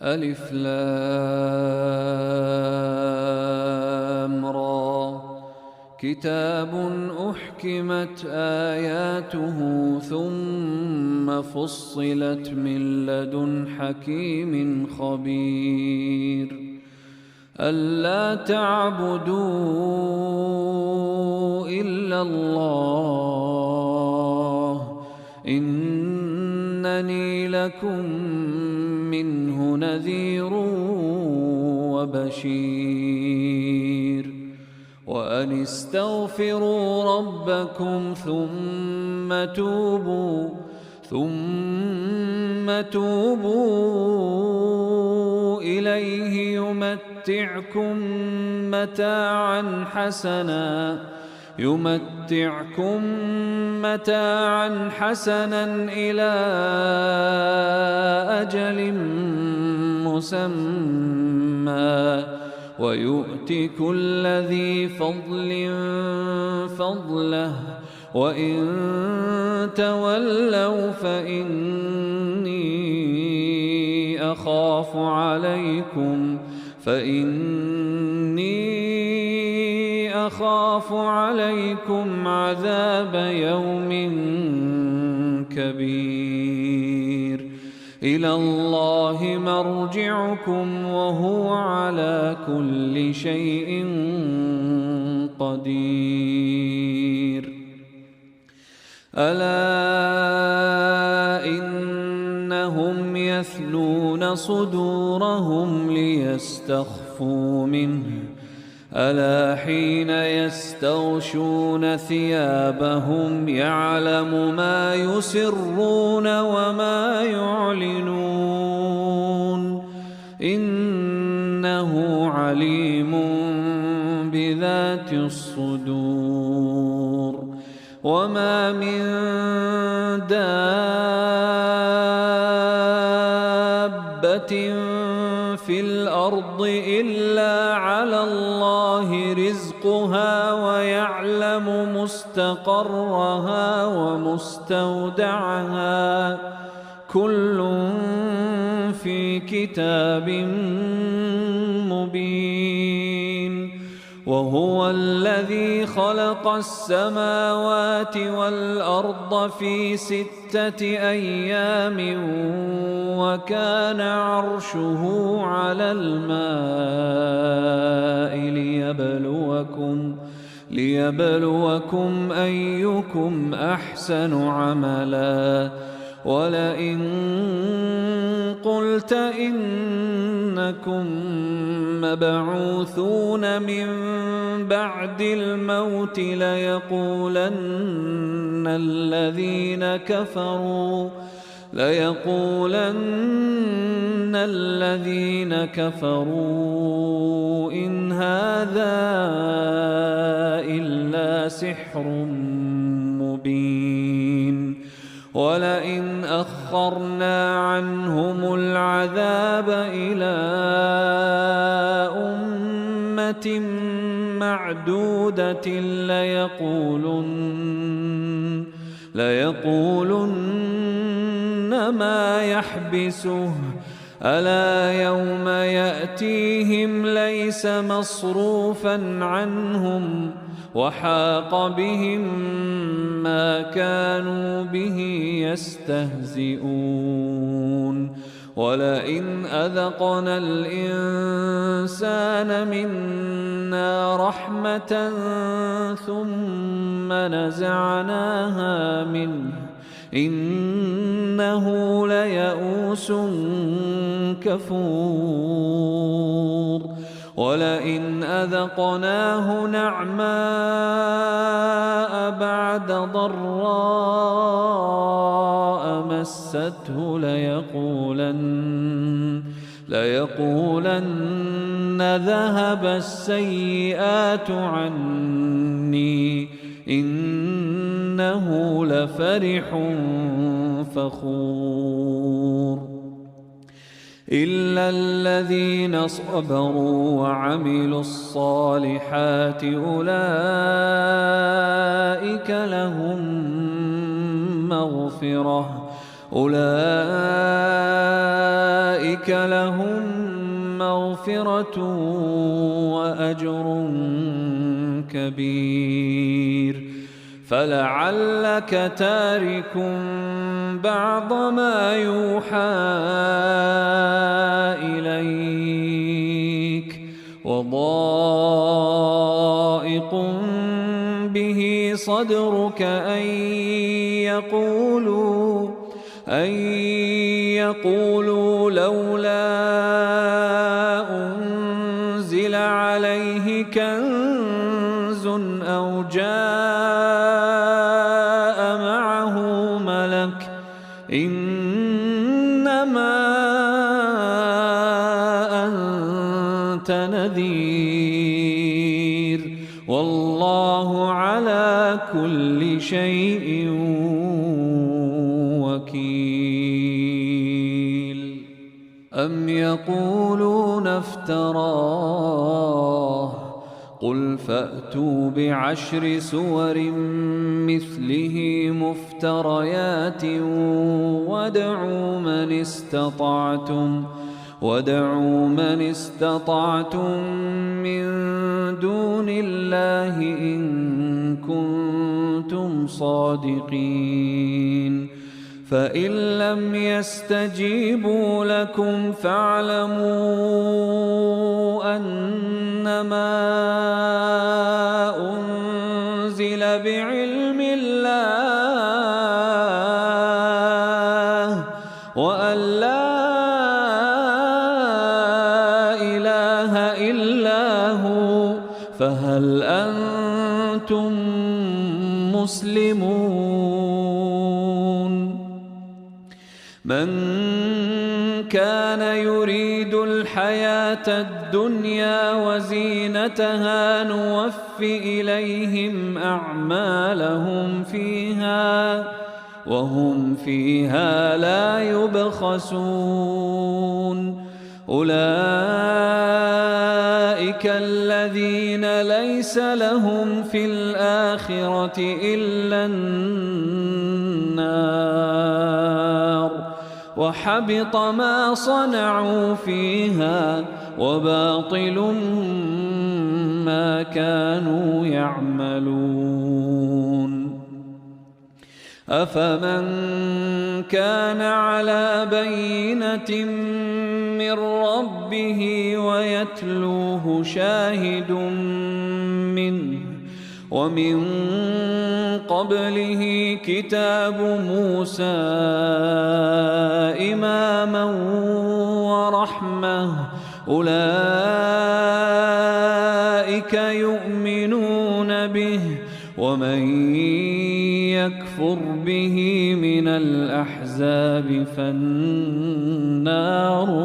ألف لام را كتاب أحكمت آياته ثم فصلت من لدن حكيم خبير ألا تعبدوا إلا الله إنني لكم منه نذير وبشير وأن استغفروا ربكم ثم توبوا إليه يمتعكم متاعا حسنا إلى أجل مسمى ويؤت كل ذي فضل فضله وإن تولوا فإني أخاف عليكم عذاب يوم كبير إلى الله مرجعكم وهو على كل شيء قدير ألا إنهم يثنون صدورهم ليستخفوا منه ألا حين يستغشون ثيابهم يعلم ما يسرون وما يعلنون إنه عليم بذات الصدور وما من دابة في الأرض إلا على الله رزقها ويعلم مستقرها ومستودعها كل في كتاب مبين وهو الذي خلق السماوات والأرض في 6 أيام وكان عرشه على الماء ليبلوكم أيكم أحسن عملا ولئن قلت إنكم مبعوثون من بعد الموت ليقولن الذين كفروا إن هذا إلا سحر مبين ولئن أخرنا عنهم العذاب إلى أمة معدودة ليقولن ما يحبسه ألا يوم يأتيهم ليس مصروفا عنهم وحاق بهم ما كانوا به يستهزئون ولئن أذقنا الإنسان منا رحمة ثم نزعناها منه إنه ليئوس كفور ولئن أذقناه نعماء بعد ضراء مسته ليقولن ذهب السيئات عني إنه لفرح فخور إلا الذين صبروا وعملوا الصالحات أولئك لهم مغفرة أولئك لهم مغفرة وأجر كبير. فلعلك تارك بعض ما يوحى إليك وضائق به صدرك أن يقولوا لولا أنزل عليه كنز أو جاء معه ملك إنما أنت نذير والله على كل شيء وكيل. أم يقولون افتراه قل فأتوا بعشر سور مثله مفتريات وادعوا من استطعتم من دون الله إن كنتم صادقين. فإن لم يستجيبوا لكم فاعلموا أنما أنزل بعلم الله وأن لا إله إلا هو فهل أنتم مسلمون؟ من كان يريد الحياة الدنيا وزينتها نوف إليهم أعمالهم فيها وهم فيها لا يبخسون. أولئك الذين ليس لهم في الآخرة إلا النار وحبط ما صنعوا فيها وباطل ما كانوا يعملون. أفمن كان على بينة من ربه ويتلوه شاهد منه ومن قبله كتاب موسى إماما ورحمة أولئك يؤمنون به ومن يكفر به من الأحزاب فالنار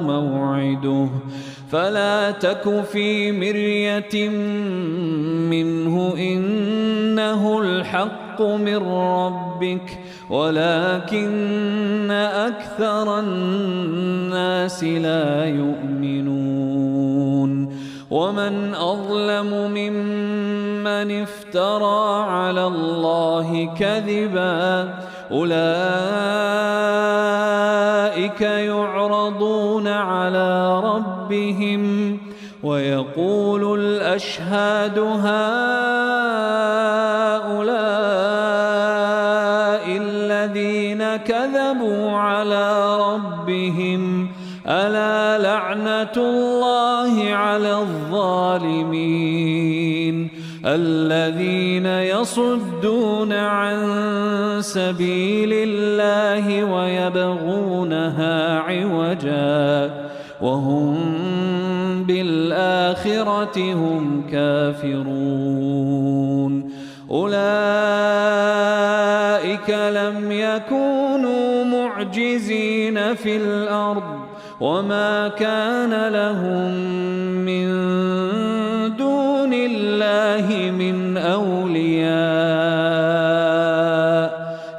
موعده. فلا تك في مرية منه إنه الحق من ربك ولكن أكثر الناس لا يؤمنون. ومن أظلم ممن افترى على الله كذبا أولئك يعرضون على ربهم ويقول الأشهاد هؤلاء الذين كذبوا على ربهم ألا لعنة الله على الظالمين الذين يصدون عن سبيل الله ويبغونها عوجا وهم بالآخرة هم كافرون. أولئك لم يكونوا معجزين في الأرض وما كان لهم من دون الله من أولياء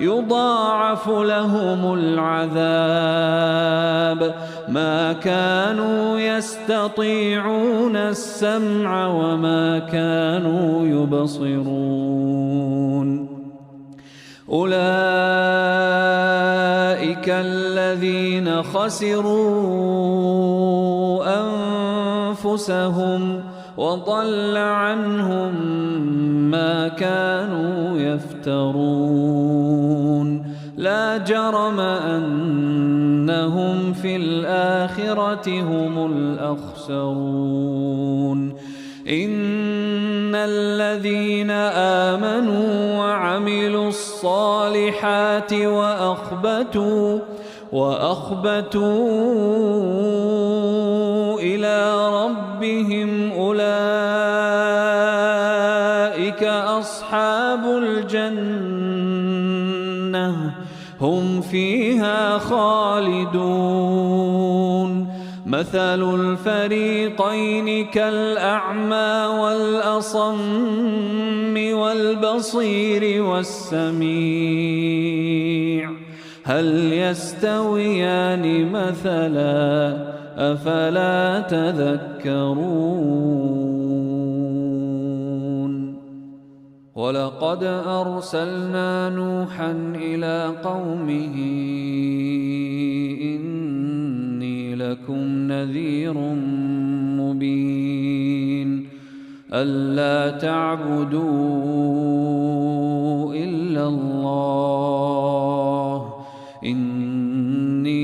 يضاعف لهم العذاب ما كانوا يستطيعون السمع وما كانوا يبصرون. أولئك أولئك الذين خسروا أنفسهم وضل عنهم ما كانوا يفترون لا جرم أنهم في الآخرة هم الأخسرون إن الذين آمنوا وعملوا الصالحات وأخبتوا إلى ربهم أولئك أصحاب الجنة هم فيها خالدون مثل الفريقين كالأعمى والأصم والبصير والسميع هل يستويان مثلا أفلا تذكرون ولقد أرسلنا نوحا إلى قومه إني لكم نذير مبين ألا تعبدوا إلا الله إني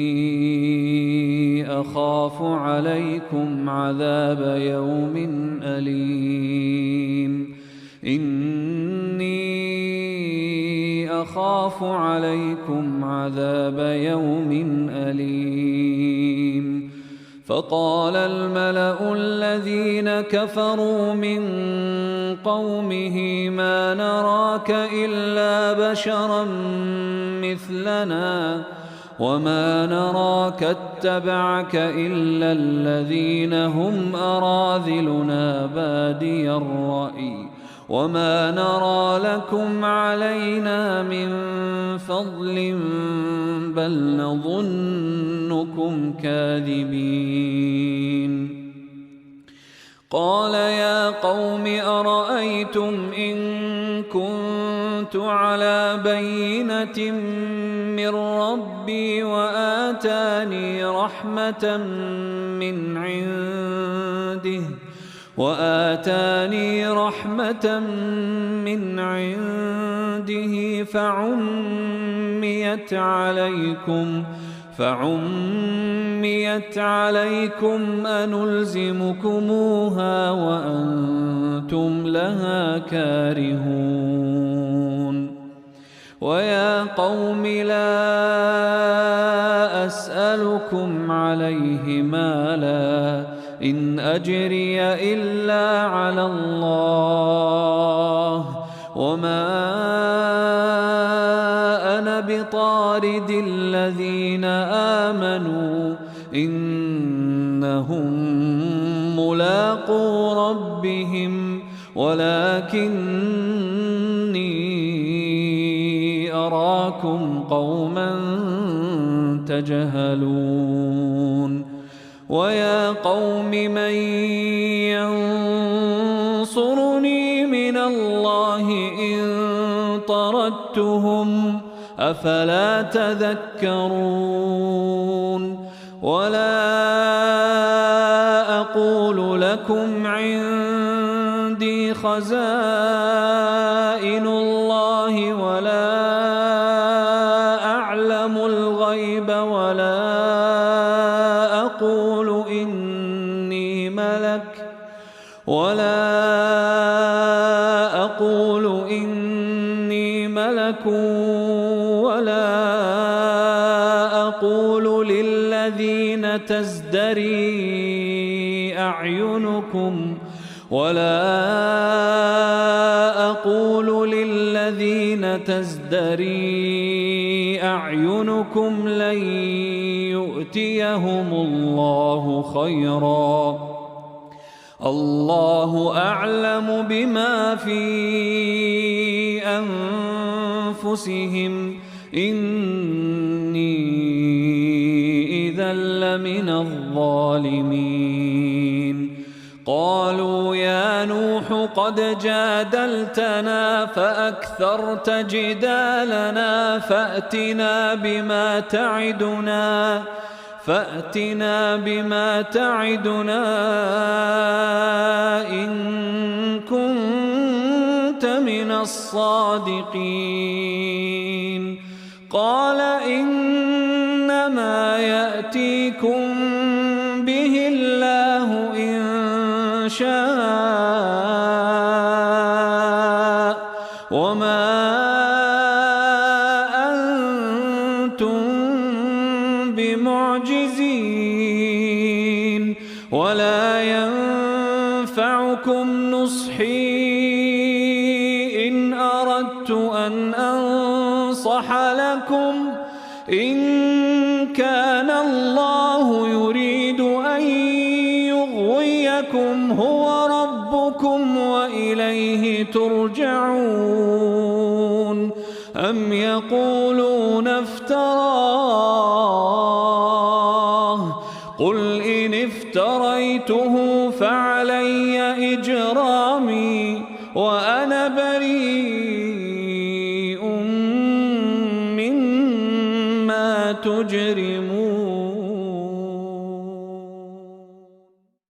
أخاف عليكم عذاب يوم أليم إني أخاف عليكم عذاب يوم أليم فقال الملأ الذين كفروا من قومه ما نراك إلا بشرا مثلنا وما نراك اتبعك إلا الذين هم أراذلنا بادي الرأي وما نرى لكم علينا من فضل بل نظنكم كاذبين قال يا قوم أرأيتم إن كنت على بينة من ربي وآتاني رحمة من عنده فعميت عليكم أنلزمكموها وأنتم لها كارهون ويا قوم لا أسألكم عليه مالا إن أجري إلا على الله وما أنا بطارد الذين آمنوا إنهم ملاقو ربهم ولكني أراكم قوما تجهلون ويا قوم من ينصرني من الله إن طردتهم أفلا تذكرون ولا أقول لكم عندي خزائن الله ولا أعلم الغيب ولا أقول إني ملك ولا أقول للذين تزدري أعينكم لن يؤتيهم الله خيرا الله أعلم بما في أنفسهم إني إذا لمن الظالمين قالوا يا نوح قد جادلتنا فأكثرت جدالنا فأتنا بما تعدنا إن كنت من الصادقين. قال إنما يأتيكم به الله إن شاء وما أنتم بمعجزين ولا ينفعكم نصحي إن أردت أن أنصح لكم إن كان الله يريد أن يغويكم هو ربكم وإليه ترجعون. أم يقولون افتراه قل إن افتريته فعلي إجرامي وأنا بريء مما تجرمون.